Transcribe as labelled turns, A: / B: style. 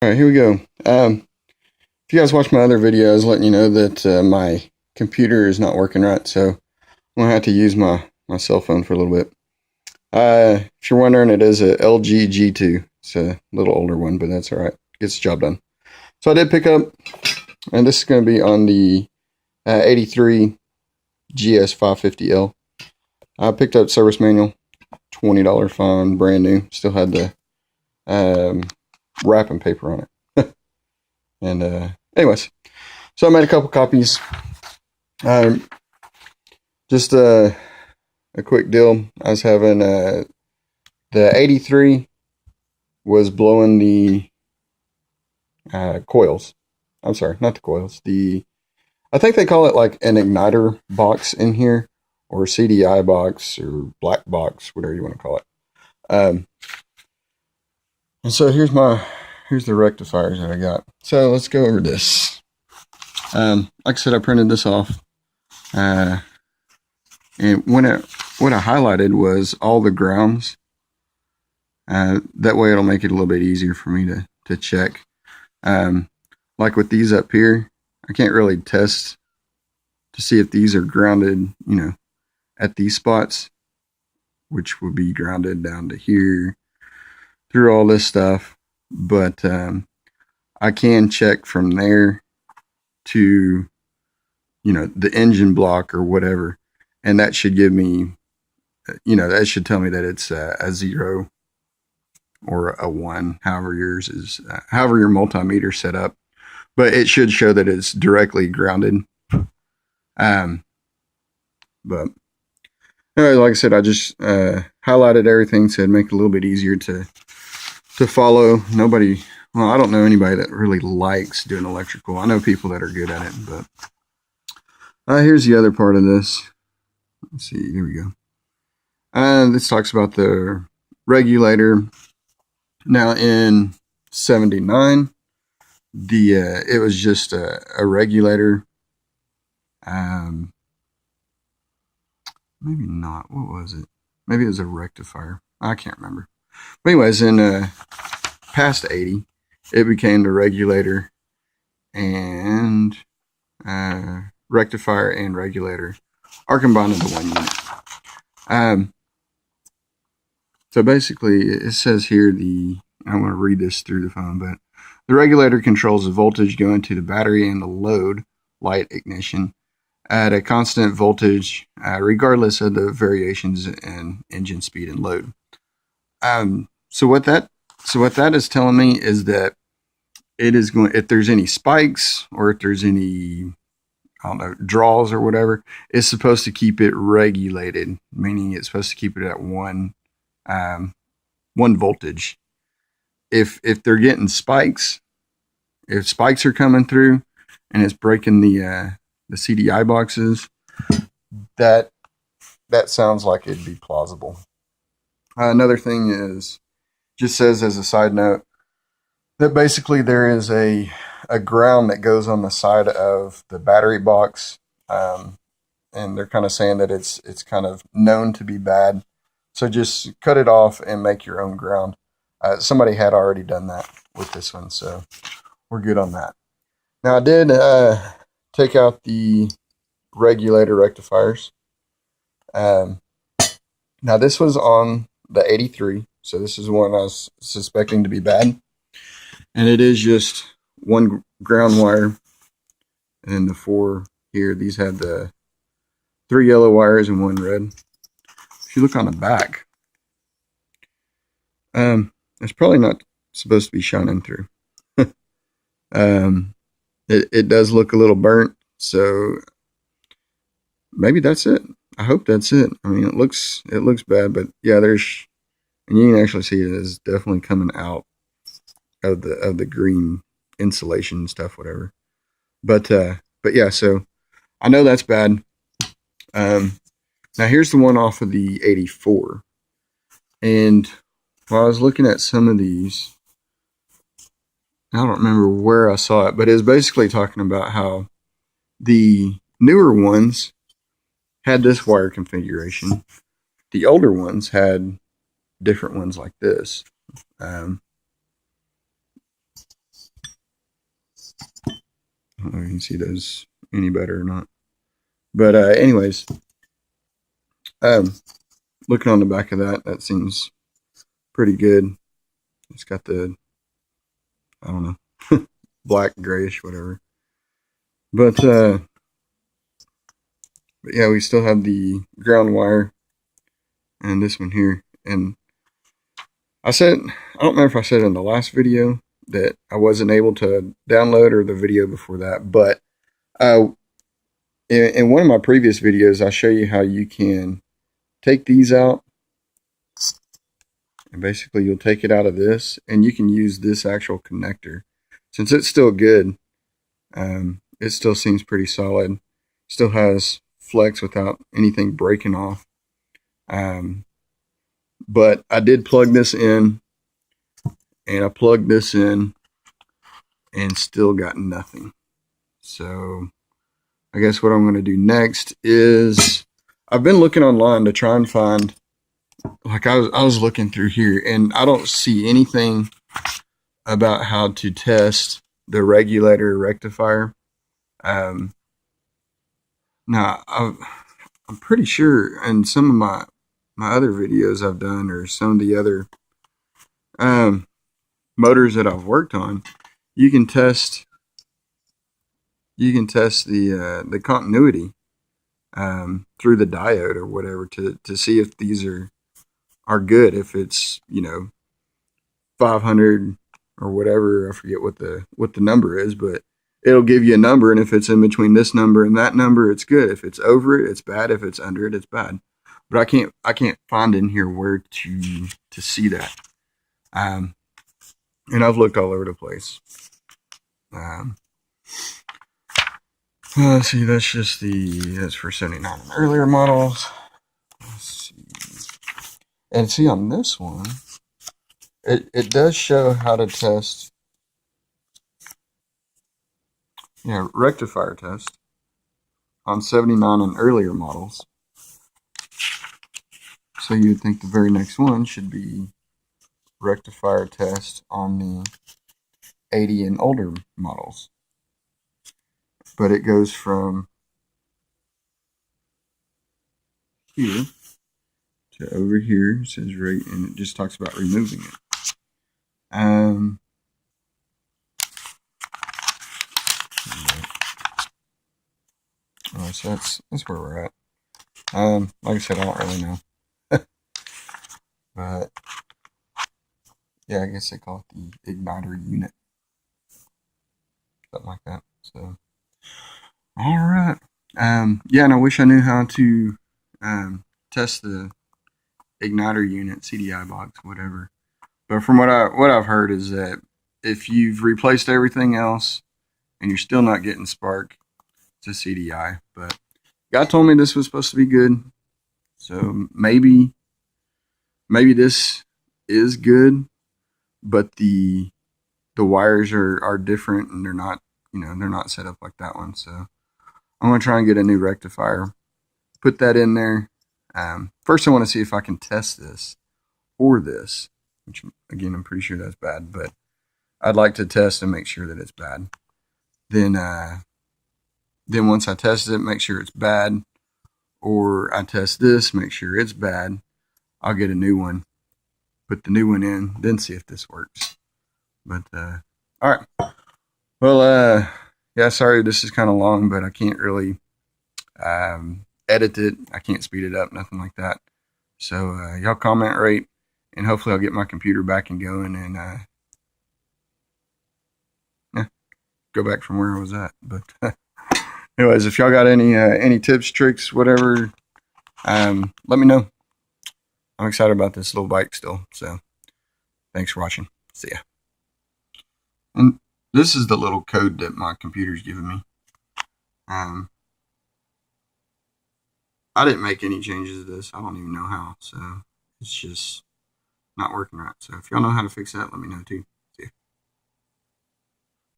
A: All right, here we go. If you guys watch my other videos, letting you know that my computer is not working right, so I'm gonna have to use my cell phone for a little bit. If you're wondering, it is a LG G2. It's a little older one, but that's all right. Gets the job done. So I did pick up, and this is going to be on the 83 GS550L. I picked up service manual, $20 fine, brand new. Still had the wrapping paper on it. And anyways, so I made a couple copies. Just a quick deal. I was having the 83 was blowing the coils. I'm sorry, not the coils. I think they call it like an igniter box in here, or CDI box, or black box, whatever you want to call it. And so here's the rectifiers that I got. So let's go over this. Like I said, I printed this off. And what I highlighted was all the grounds. That way it'll make it a little bit easier for me to check. Like with these up here, I can't really test to see if these are grounded, at these spots, which would be grounded down to here, through all this stuff. But I can check from there to, the engine block or whatever, and that should give me, that should tell me that it's a 0 or a 1, however yours is, however your multimeter set up. But it should show that it's directly grounded. But anyway, like I said, I just highlighted everything so it'd make it a little bit easier to follow. Well, I don't know anybody that really likes doing electrical. I know people that are good at it, but here's the other part of this. Let's see, here we go. This talks about the regulator. Now in 79, it was just a regulator. Maybe not. What was it? Maybe it was a rectifier. I can't remember. But anyways, in past 80, it became the regulator, and rectifier and regulator are combined into one unit. So basically, it says here I'm going to read this through the phone, but the regulator controls the voltage going to the battery and the load light ignition at a constant voltage, regardless of the variations in engine speed and load. So what that is telling me is that it is going, if there's any spikes or if there's any, I don't know, draws or whatever, it's supposed to keep it regulated, meaning it's supposed to keep it at one voltage. If they're getting spikes, if spikes are coming through and it's breaking the CDI boxes, that sounds like it'd be plausible. Another thing is, just says as a side note, that basically there is a ground that goes on the side of the battery box, and they're kind of saying that it's kind of known to be bad. So just cut it off and make your own ground. Somebody had already done that with this one, so we're good on that. Now I did take out the regulator rectifiers. Now this was on the 83, so this is one I was suspecting to be bad. And it is just one ground wire, and the 4 here, these had the 3 yellow wires and 1 red. If you look on the back, it's probably not supposed to be shining through. It does look a little burnt, so maybe that's it. I hope that's it. I mean, it looks bad, but yeah, and you can actually see it is definitely coming out of the green insulation stuff, whatever. But yeah, so I know that's bad. Now here's the one off of the 84, and while I was looking at some of these, I don't remember where I saw it, but it was basically talking about how the newer ones had this wire configuration. The older ones had different ones like this. don't know if you can see those any better or not. But anyways, looking on the back of that, that seems pretty good. It's got the, I don't know, black, grayish, whatever. But yeah, we still have the ground wire and this one here. And I said, I don't remember if I said in the last video that I wasn't able to download, or the video before that, but in one of my previous videos, I show you how you can take these out. And basically you'll take it out of this and you can use this actual connector. Since it's still good, it still seems pretty solid. Still has flex without anything breaking off. But I did plug this in, and I plugged this in and still got nothing. So I guess what I'm going to do next is, I've been looking online to try and find, like I was looking through here, and I don't see anything about how to test the regulator rectifier. Now I'm pretty sure in some of my other videos I've done, or some of the other motors that I've worked on, you can test the continuity through the diode or whatever to see if these are good. If it's, you know, 500 or whatever, I forget what the number is, but it'll give you a number, and if it's in between this number and that number, it's good. If it's over it, it's bad. If it's under it, it's bad. But I can't find in here where to see that. And I've looked all over the place. Let's see, that's just that's for 79 and earlier models. Let's see. And see, on this one, it does show how to test, rectifier test on 79 and earlier models. So you would think the very next one should be rectifier test on the 80 and older models. But it goes from here to over here. It says right, and it just talks about removing it. So that's where we're at. Like I said, I don't really know. But yeah, I guess they call it the igniter unit. Something like that. So alright. Yeah, and I wish I knew how to test the igniter unit, CDI box, whatever. But from what I've heard is that if you've replaced everything else and you're still not getting spark, it's a CDI. But guy told me this was supposed to be good, so maybe this is good, but the wires are different, and they're not, they're not set up like that one. So I'm gonna try and get a new rectifier, put that in there. First I want to see if I can test this or this, which again I'm pretty sure that's bad, but I'd like to test and make sure that it's bad. Then once I test it, make sure it's bad, or I test this, make sure it's bad, I'll get a new one, put the new one in, then see if this works. But all right, well, yeah, sorry this is kind of long, but I can't really edit it. I can't speed it up, nothing like that. So y'all comment, rate, and hopefully I'll get my computer back and going, and go back from where I was at. But anyways, if y'all got any tips, tricks, whatever, let me know. I'm excited about this little bike still. So thanks for watching. See ya. And this is the little code that my computer's giving me. I didn't make any changes to this. I don't even know how. So it's just not working right. So if y'all know how to fix that, let me know too.